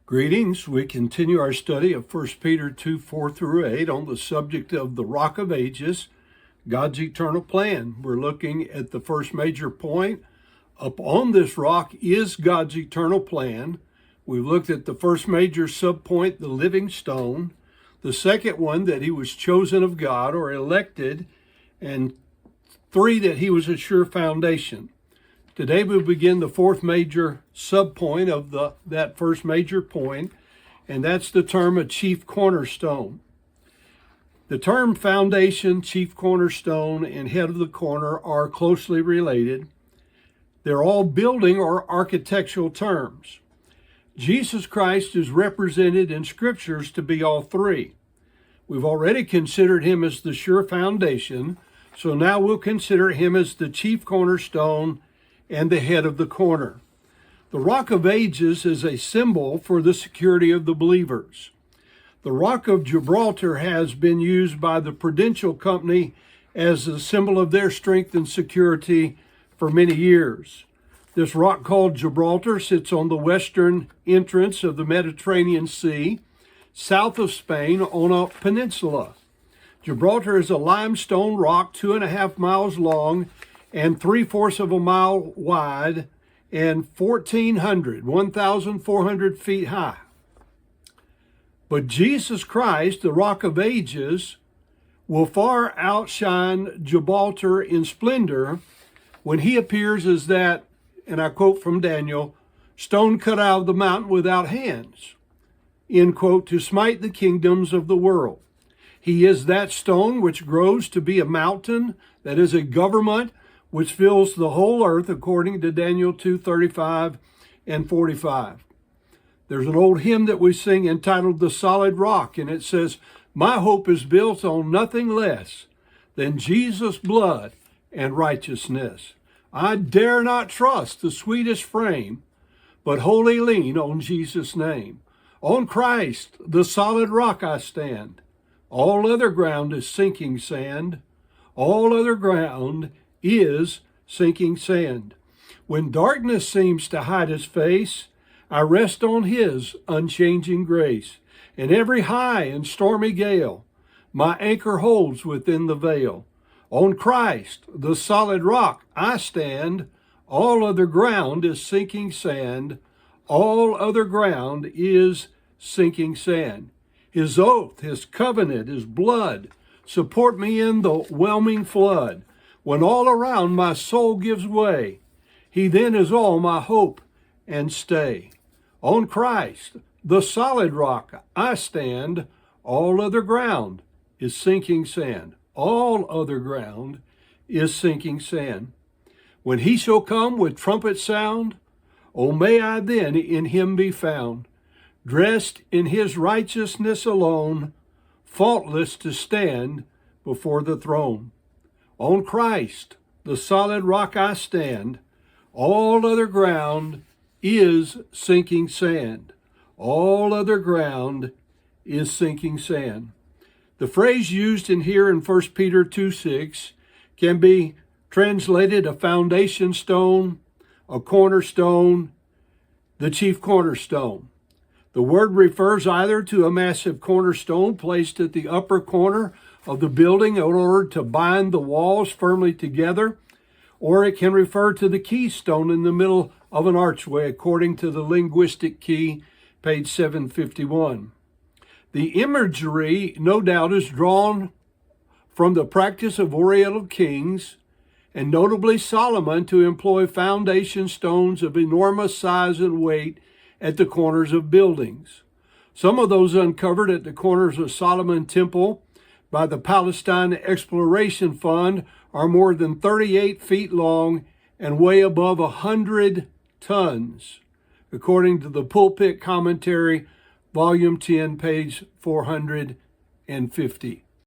Greetings. We continue our study of 1 Peter 2, 4 through 8 on the subject of the Rock of Ages, God's eternal plan. We're looking at the first major point. Upon this rock is God's eternal plan. We've looked at the first major subpoint, the living stone. The second one, that he was chosen of God or elected. And 3, that he was a sure foundation. Today we begin the fourth major subpoint of that first major point, and that's the term a chief cornerstone. The term foundation, chief cornerstone, and head of the corner are closely related. They're all building or architectural terms. Jesus Christ is represented in scriptures to be all three. We've already considered him as the sure foundation, so now we'll consider him as the chief cornerstone and the head of the corner. The Rock of Ages is a symbol for the security of the believers. The Rock of Gibraltar has been used by the Prudential Company as a symbol of their strength and security for many years. This rock called Gibraltar sits on the western entrance of the Mediterranean Sea, south of Spain on a peninsula. Gibraltar is a limestone rock 2.5 miles long and 3/4 of a mile wide and 1,400 feet high. But Jesus Christ, the Rock of Ages, will far outshine Gibraltar in splendor when he appears as that, and I quote from Daniel, stone cut out of the mountain without hands, end quote, to smite the kingdoms of the world. He is that stone which grows to be a mountain, that is a government, which fills the whole earth, according to Daniel 2:35 and 45. There's an old hymn that we sing entitled The Solid Rock, and it says, "My hope is built on nothing less than Jesus' blood and righteousness. I dare not trust the sweetest frame, but wholly lean on Jesus' name. On Christ, the solid rock, I stand. All other ground is sinking sand. All other ground is sinking sand. When darkness seems to hide his face, I rest on his unchanging grace. In every high and stormy gale, my anchor holds within the veil. On Christ, the solid rock, I stand. All other ground is sinking sand. All other ground is sinking sand. His oath, his covenant, his blood support me in the whelming flood. When all around my soul gives way, he then is all my hope and stay. On Christ, the solid rock, I stand. All other ground is sinking sand. All other ground is sinking sand. When he shall come with trumpet sound, oh, may I then in him be found, dressed in his righteousness alone, faultless to stand before the throne. On Christ, the solid rock, I stand. All other ground is sinking sand. All other ground is sinking sand. The phrase used in here in 1 Peter 2:6 can be translated a foundation stone, a cornerstone, the chief cornerstone. The word refers either to a massive cornerstone placed at the upper corner of the building in order to bind the walls firmly together, or it can refer to the keystone in the middle of an archway, according to the linguistic key, page 751. The imagery, no doubt, is drawn from the practice of Oriental kings, and notably Solomon, to employ foundation stones of enormous size and weight at the corners of buildings. Some of those uncovered at the corners of Solomon Temple by the Palestine Exploration Fund are more than 38 feet long and weigh above 100 tons, according to the Pulpit Commentary, Volume 10, page 450.